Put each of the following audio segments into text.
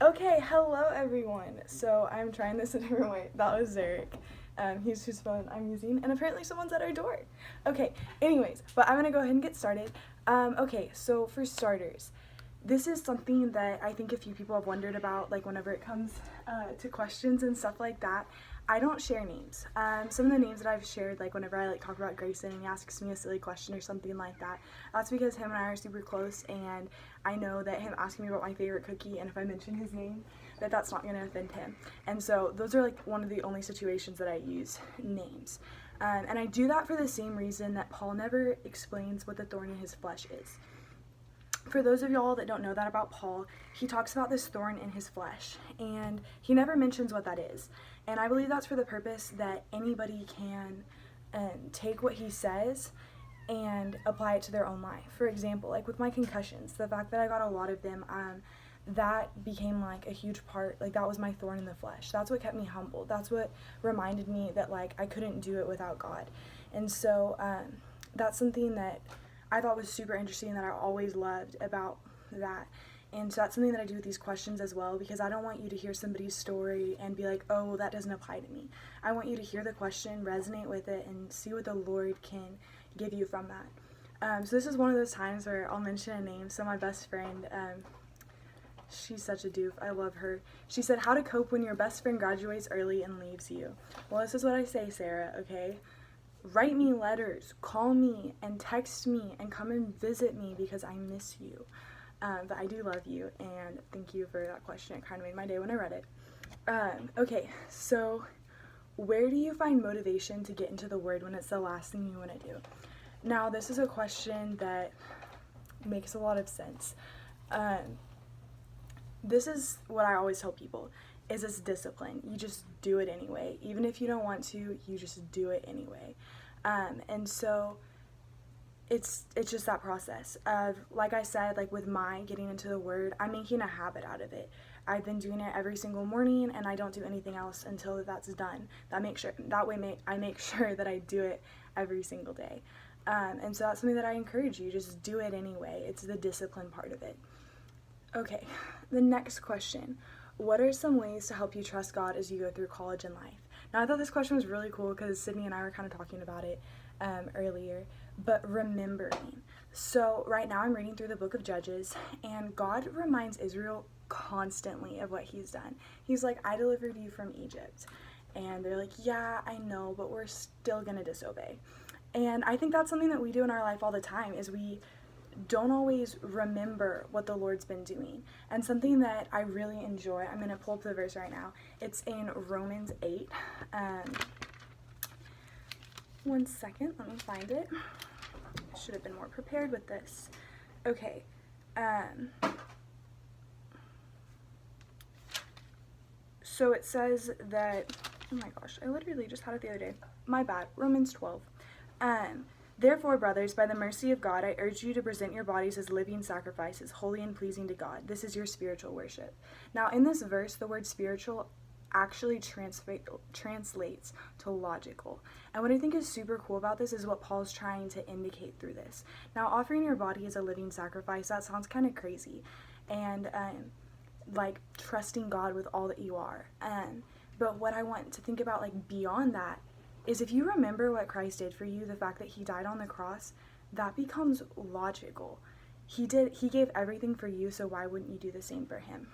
Okay, hello everyone. So I'm trying this a different way. That was Zarek. He's whose phone I'm using, and apparently someone's at our door. Okay, anyways, but I'm gonna go ahead and get started. Okay, so for starters, this is something that I think a few people have wondered about, like whenever it comes to questions and stuff like that. I don't share names. Some of the names that I've shared, like whenever I like talk about Grayson and he asks me a silly question or something like that, that's because him and I are super close, and I know that him asking me about my favorite cookie, and if I mention his name, that's not gonna offend him. And so those are like one of the only situations that I use names. And I do that for the same reason that Paul never explains what the thorn in his flesh is. For those of y'all that don't know that about Paul, he talks about this thorn in his flesh, and he never mentions what that is. And I believe that's for the purpose that anybody can take what he says and apply it to their own life. For example, like with my concussions, the fact that I got a lot of them, that became like a huge part, like that was my thorn in the flesh. That's what kept me humble. That's what reminded me that like I couldn't do it without God. And so that's something that I thought was super interesting, that I always loved about that. And so that's something that I do with these questions as well, because I don't want you to hear somebody's story and be like, oh, well, that doesn't apply to me. I want you to hear the question, resonate with it, and see what the Lord can give you from that. So this is one of those times where I'll mention a name. So my best friend, she's such a doof. I love her. She said, how to cope when your best friend graduates early and leaves you. Well, this is what I say, Sarah, okay? Write me letters, call me, and text me, and come and visit me because I miss you. But I do love you, and thank you for that question. It kind of made my day when I read it. Okay, so where do you find motivation to get into the Word when it's the last thing you want to do? Now, this is a question that makes a lot of sense. This is what I always tell people, is it's discipline. You just do it anyway. Even if you don't want to, you just do it anyway. And so it's just that process of, like I said, like with my getting into the Word, I'm making a habit out of it. I've been doing it every single morning, and I don't do anything else until that's done. I make sure that I do it every single day. And so that's something that I encourage you, just do it anyway. It's the discipline part of it. Okay, the next question. What are some ways to help you trust God as you go through college and life? Now, I thought this question was really cool because Sydney and I were kind of talking about it earlier, but remembering. So right now I'm reading through the book of Judges, and God reminds Israel constantly of what he's done. He's like, I delivered you from Egypt. And they're like, yeah, I know, but we're still going to disobey. And I think that's something that we do in our life all the time, is we don't always remember what the Lord's been doing. And something that I really enjoy, I'm going to pull up the verse right now. It's in Romans 8. One second, let me find it. I should have been more prepared with this. Okay. So it says that, oh my gosh, I literally just had it the other day. My bad. Romans 12. Therefore, brothers, by the mercy of God, I urge you to present your bodies as living sacrifices, holy and pleasing to God. This is your spiritual worship. Now, in this verse, the word spiritual actually translates to logical. And what I think is super cool about this is what Paul's trying to indicate through this. Now, offering your body as a living sacrifice, that sounds kind of crazy. And like trusting God with all that you are. But what I want to think about, like beyond that, is if you remember what Christ did for you, the fact that he died on the cross, that becomes logical. He gave everything for you, so why wouldn't you do the same for him?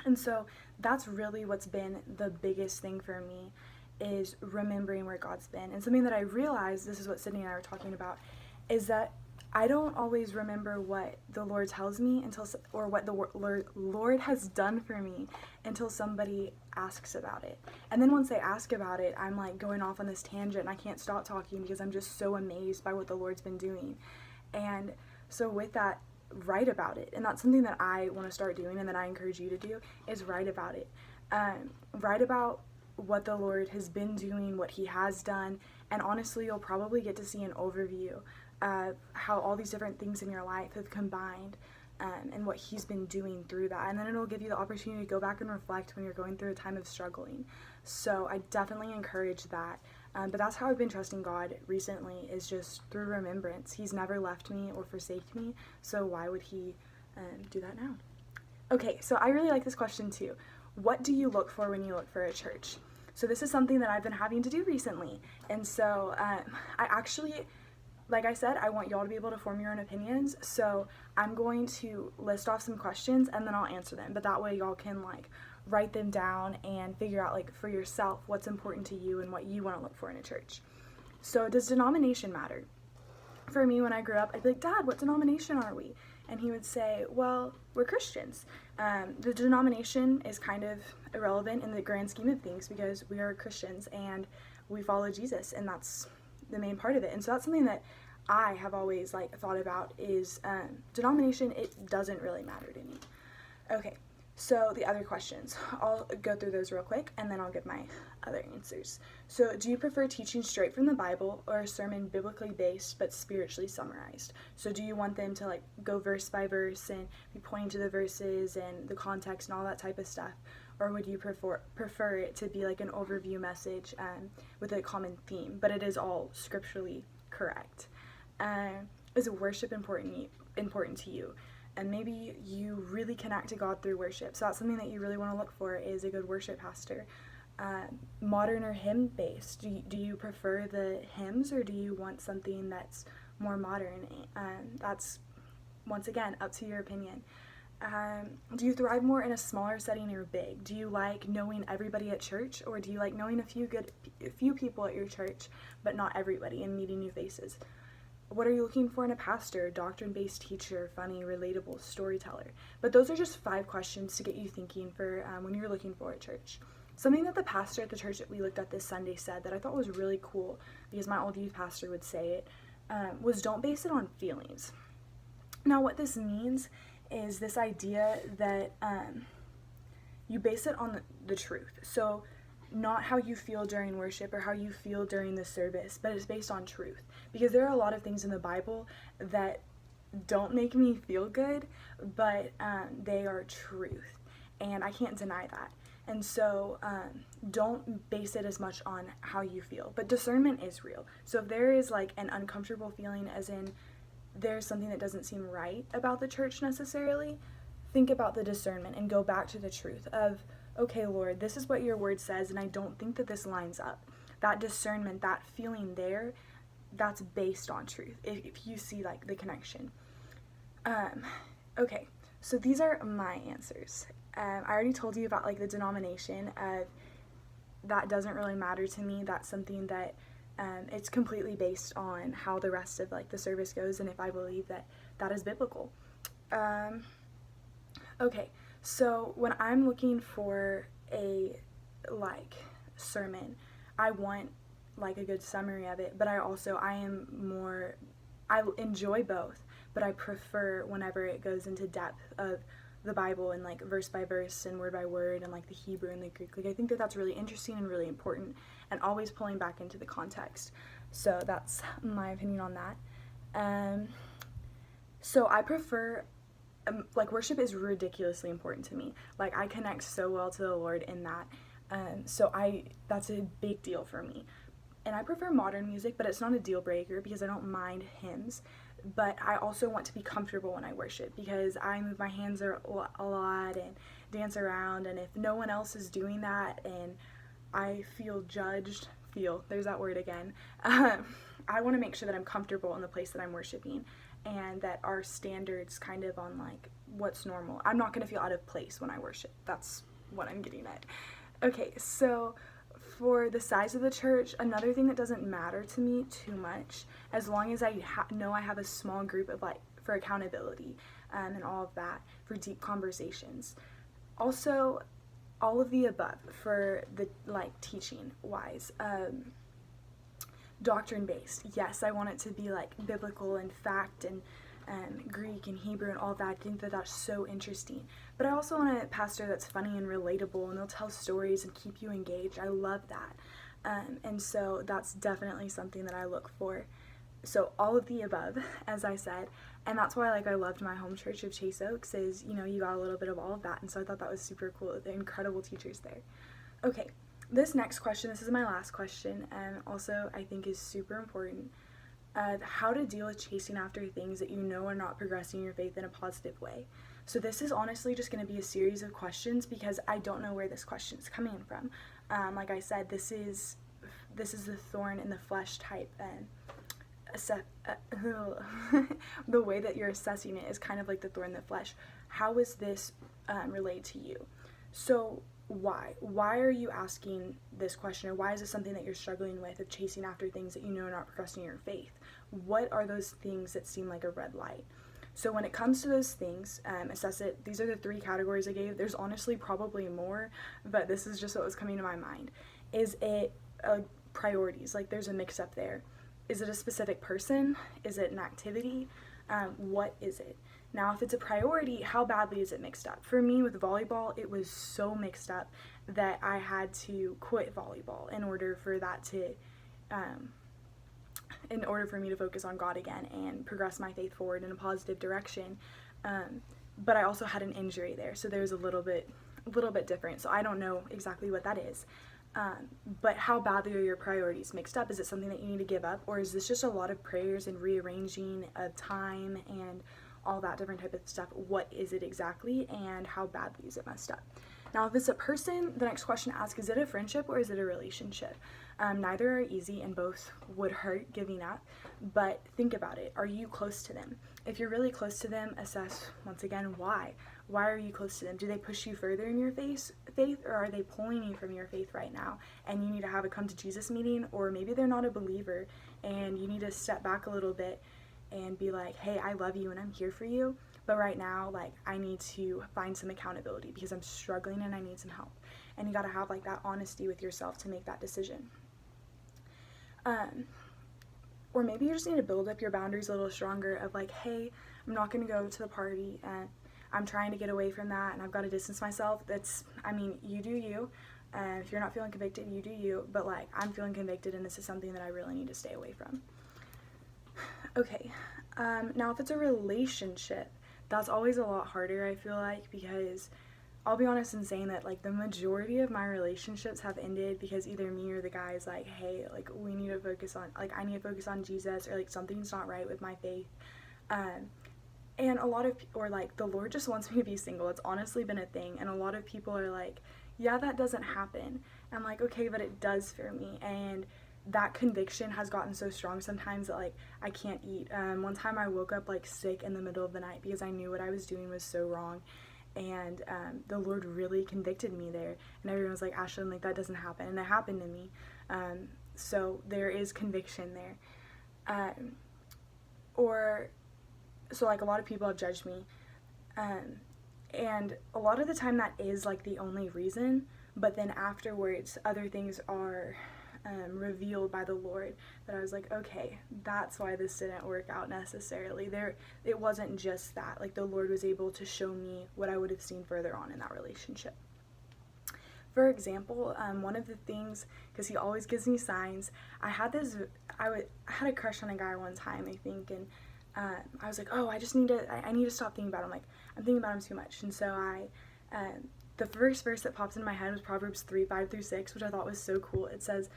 And so that's really what's been the biggest thing for me, is remembering where God's been. And something that I realized, this is what Sydney and I were talking about, is that I don't always remember what the Lord tells me or what the Lord has done for me until somebody asks about it. And then once they ask about it, I'm like going off on this tangent and I can't stop talking because I'm just so amazed by what the Lord's been doing. And so with that, write about it. And that's something that I want to start doing, and that I encourage you to do, is write about it. Write about what the Lord has been doing, what he has done, and honestly, you'll probably get to see an overview of how all these different things in your life have combined, and what he's been doing through that. And then it'll give you the opportunity to go back and reflect when you're going through a time of struggling. So I definitely encourage that. But that's how I've been trusting God recently, is just through remembrance. He's never left me or forsaked me, so why would he do that now? Okay, so I really like this question too. What do you look for when you look for a church? So this is something that I've been having to do recently. And so I actually, like I said, I want y'all to be able to form your own opinions. So I'm going to list off some questions and then I'll answer them. But that way y'all can like write them down and figure out like for yourself what's important to you and what you want to look for in a church. So does denomination matter? For me, when I grew up, I'd be like, Dad, what denomination are we? And he would say, well, we're Christians. The denomination is kind of irrelevant in the grand scheme of things because we are Christians and we follow Jesus, and that's the main part of it. And so that's something that I have always like thought about is denomination, it doesn't really matter to me. Okay, so the other questions, I'll go through those real quick and then I'll give my other answers. So do you prefer teaching straight from the Bible or a sermon biblically based but spiritually summarized? So do you want them to like go verse by verse and be pointing to the verses and the context and all that type of stuff? Or would you prefer it to be like an overview message with a common theme, but it is all scripturally correct? Is worship important to you? And maybe you really connect to God through worship. So that's something that you really want to look for is a good worship pastor. Modern or hymn based. Do you prefer the hymns or do you want something that's more modern? That's once again up to your opinion. Do you thrive more in a smaller setting or big? Do you like knowing everybody at church, or do you like knowing a few people at your church but not everybody and meeting new faces? What are you looking for in a pastor, doctrine-based teacher, funny, relatable, storyteller? But those are just 5 questions to get you thinking for when you're looking for a church. Something that the pastor at the church that we looked at this Sunday said that I thought was really cool, because my old youth pastor would say it, was don't base it on feelings. Now what this means is this idea that you base it on the truth. So not how you feel during worship or how you feel during the service, but it's based on truth. Because there are a lot of things in the Bible that don't make me feel good, but they are truth, and I can't deny that. And so don't base it as much on how you feel, but discernment is real. So if there is like an uncomfortable feeling, as in there's something that doesn't seem right about the church necessarily, think about the discernment and go back to the truth of, okay, Lord, this is what your word says, and I don't think that this lines up. That discernment, that feeling there, that's based on truth, if you see like the connection. Okay, so these are my answers. I already told you about like the denomination. That doesn't really matter to me. That's something that it's completely based on how the rest of like the service goes and if I believe that that is biblical. Okay, so when I'm looking for a like sermon, I want like a good summary of it, but I enjoy both, but I prefer whenever it goes into depth of the Bible and like verse by verse and word by word and like the Hebrew and the Greek. Like I think that that's really interesting and really important, and always pulling back into the context. So that's my opinion on that. So I prefer like worship is ridiculously important to me. Like I connect so well to the Lord in that. So that's a big deal for me. And I prefer modern music, but it's not a deal breaker because I don't mind hymns. But I also want to be comfortable when I worship because I move my hands a lot and dance around. And if no one else is doing that and I feel judged, there's that word again, I want to make sure that I'm comfortable in the place that I'm worshiping and that our standards kind of on like what's normal. I'm not going to feel out of place when I worship. That's what I'm getting at. Okay, so for the size of the church, another thing that doesn't matter to me too much, as long as I know I have a small group of like for accountability and all of that, for deep conversations. Also, all of the above for the like teaching wise. Doctrine based, yes, I want it to be like biblical and fact and Greek and Hebrew and all that. I think that that's so interesting. But I also want a pastor that's funny and relatable, and they'll tell stories and keep you engaged. I love that. And so that's definitely something that I look for. So all of the above, as I said, and that's why like I loved my home church of Chase Oaks is, you know, you got a little bit of all of that, and so I thought that was super cool. They're incredible teachers there. Okay, this next question, this is my last question, and also I think is super important. How to deal with chasing after things that you know are not progressing your faith in a positive way. So this is honestly just going to be a series of questions because I don't know where this question is coming from. Like I said, this is the thorn in the flesh type, and the way that you're assessing it is kind of like the thorn in the flesh. How is this relate to you? So why are you asking this question, or why is this something that you're struggling with, of chasing after things that you know are not progressing in your faith? What are those things that seem like a red light? So when it comes to those things, assess it. These are the 3 categories I gave. There's honestly probably more, but this is just what was coming to my mind. Is it priorities? Like, there's a mix-up there. Is it a specific person? Is it an activity? What is it? Now, if it's a priority, how badly is it mixed up? For me, with volleyball, it was so mixed up that I had to quit volleyball in order for that to, in order for me to focus on God again and progress my faith forward in a positive direction. But I also had an injury there, so there's a little bit different. So I don't know exactly what that is. But how badly are your priorities mixed up? Is it something that you need to give up, or is this just a lot of prayers and rearranging of time and all that different type of stuff? What is it exactly, and how badly is it messed up? Now, if it's a person, the next question to ask, is it a friendship or is it a relationship? Neither are easy and both would hurt giving up, but think about it. Are you close to them? If you're really close to them, assess, once again, why. Why are you close to them? Do they push you further in your faith, or are they pulling you from your faith right now, and you need to have a come to Jesus meeting? Or maybe they're not a believer and you need to step back a little bit and be like, hey, I love you and I'm here for you, but right now, like, I need to find some accountability because I'm struggling and I need some help. And you got to have like that honesty with yourself to make that decision. Or maybe you just need to build up your boundaries a little stronger of like, hey, I'm not going to go to the party and I'm trying to get away from that and I've got to distance myself. You do you. If you're not feeling convicted, you do you. But like, I'm feeling convicted and this is something that I really need to stay away from. Okay, now if it's a relationship, that's always a lot harder, I feel like, because I'll be honest in saying that, like, the majority of my relationships have ended because either me or the guy's like, hey, like, we need to focus on, like, I need to focus on Jesus, or, like, something's not right with my faith. And a lot of, or, like, the Lord just wants me to be single. It's honestly been a thing. And a lot of people are like, yeah, that doesn't happen. I'm like, okay, but it does for me. And that conviction has gotten so strong sometimes that, like, I can't eat. One time I woke up, like, sick in the middle of the night because I knew what I was doing was so wrong. And the Lord really convicted me there. And everyone was like, Ashlyn, like, that doesn't happen. And it happened to me. So there is conviction there. So, like, a lot of people have judged me. And a lot of the time that is, like, the only reason. But then afterwards, other things are revealed by the Lord that I was like, okay, that's why this didn't work out necessarily. It wasn't just that. Like, the Lord was able to show me what I would have seen further on in that relationship. For example, one of the things, because he always gives me signs, I had a crush on a guy one time, I think, and I was like, oh, I need to stop thinking about him. Like, I'm thinking about him too much. And so the first verse that pops in my head was Proverbs 3:5-6, which I thought was so cool. It says,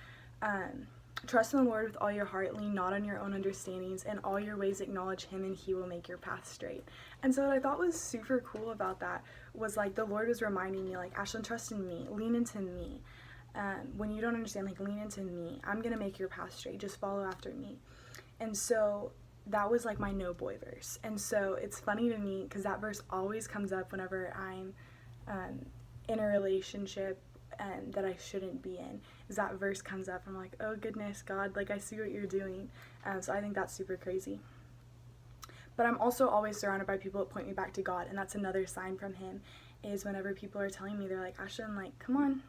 trust in the Lord with all your heart, lean not on your own understandings, and all your ways acknowledge him, and he will make your path straight. And so what I thought was super cool about that was, like, the Lord was reminding me, like, Ashlyn, trust in me, lean into me. When you don't understand, like, lean into me. I'm going to make your path straight. Just follow after me. And so that was, like, my no boy verse. And so it's funny to me because that verse always comes up whenever I'm in a relationship that I shouldn't be in. Is that verse comes up, I'm like, oh goodness, God, like, I see what you're doing. So I think that's super crazy. But I'm also always surrounded by people that point me back to God, and that's another sign from him, is whenever people are telling me, they're like, Ashlyn, like, come on,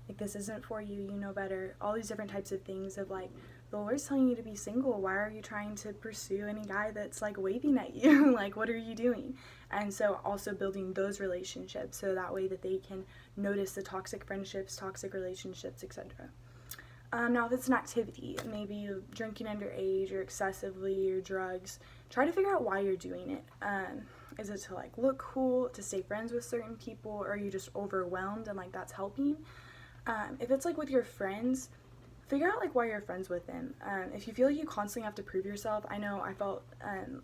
like, this isn't for you, you know better. All these different types of things of, like, the Lord's telling you to be single. Why are you trying to pursue any guy that's, like, waving at you? Like, what are you doing? And so also building those relationships so that way that they can notice the toxic friendships, toxic relationships, etc. Now, if it's an activity, maybe you're drinking underage or excessively or drugs, try to figure out why you're doing it. Is it to, like, look cool, to stay friends with certain people, or are you just overwhelmed and, like, that's helping? If it's, like, with your friends, figure out, like, why you're friends with them. If you feel like you constantly have to prove yourself, I know I felt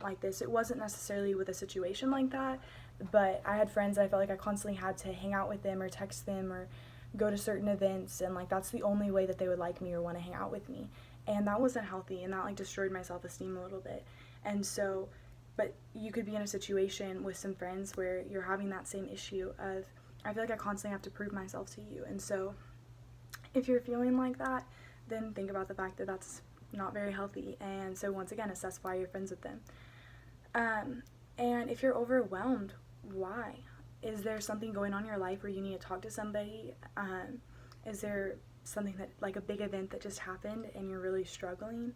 like this. It wasn't necessarily with a situation like that, but I had friends that I felt like I constantly had to hang out with them or text them or go to certain events, and like that's the only way that they would like me or want to hang out with me. And that wasn't healthy, and that like destroyed my self-esteem a little bit. And so, but you could be in a situation with some friends where you're having that same issue of, I feel like I constantly have to prove myself to you. And so if you're feeling like that, then think about the fact that that's not very healthy. And so once again, assess why you're friends with them. And if you're overwhelmed, why? Is there something going on in your life where you need to talk to somebody? Is there something that, like a big event that just happened and you're really struggling?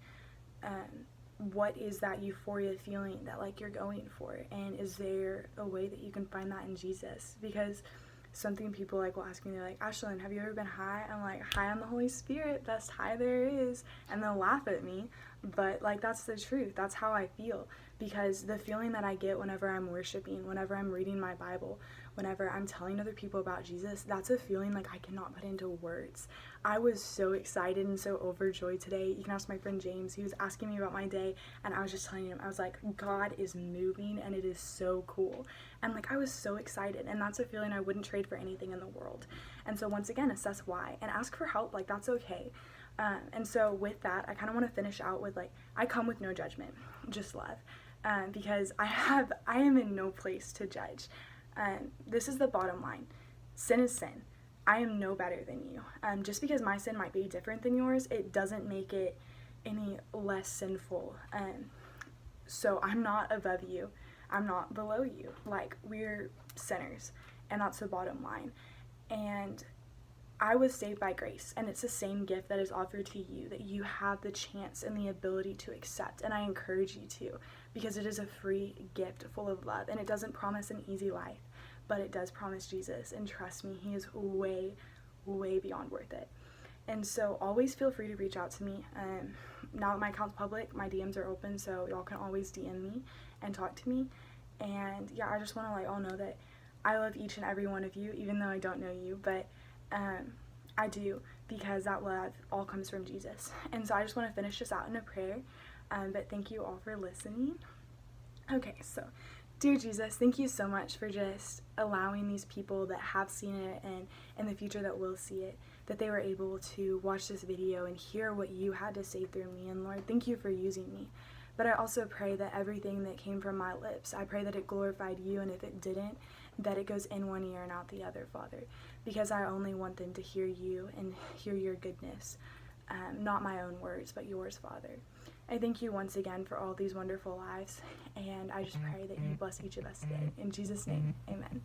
What is that euphoria feeling that like you're going for? And is there a way that you can find that in Jesus? Because something people like will ask me, they're like, Ashlyn, have you ever been high? I'm like, high on the Holy Spirit, best high there is. And they'll laugh at me, but like that's the truth. That's how I feel, because the feeling that I get whenever I'm worshiping, whenever I'm reading my Bible, whenever I'm telling other people about Jesus, that's a feeling like I cannot put into words. I was so excited and so overjoyed today. You can ask my friend James. He was asking me about my day, and I was just telling him, I was like, God is moving, and it is so cool. And like I was so excited, and that's a feeling I wouldn't trade for anything in the world. And so once again, assess why and ask for help. Like that's okay. And so with that, I kind of want to finish out with like, I come with no judgment, just love, because I am in no place to judge. This is the bottom line. Sin is sin. I am no better than you. Just because my sin might be different than yours, it doesn't make it any less sinful. So I'm not above you. I'm not below you. Like, we're sinners, and that's the bottom line. And I was saved by grace, and it's the same gift that is offered to you that you have the chance and the ability to accept, and I encourage you to, because it is a free gift full of love, and it doesn't promise an easy life, but it does promise Jesus, and trust me, he is way, way beyond worth it. And so always feel free to reach out to me. Now that my account's public, my DMs are open, so y'all can always DM me and talk to me. And yeah, I just want to let y'all know that I love each and every one of you, even though I don't know you, but I do, because that love all comes from Jesus. And so I just want to finish this out in a prayer, but thank you all for listening. Okay, so dear Jesus, thank you so much for just allowing these people that have seen it and in the future that will see it, that they were able to watch this video and hear what you had to say through me. And Lord, thank you for using me. But I also pray that everything that came from my lips, I pray that it glorified you, and if it didn't, that it goes in one ear and out the other, Father, because I only want them to hear you and hear your goodness, not my own words, but yours, Father. I thank you once again for all these wonderful lives, and I just pray that you bless each of us today. In Jesus' name, amen.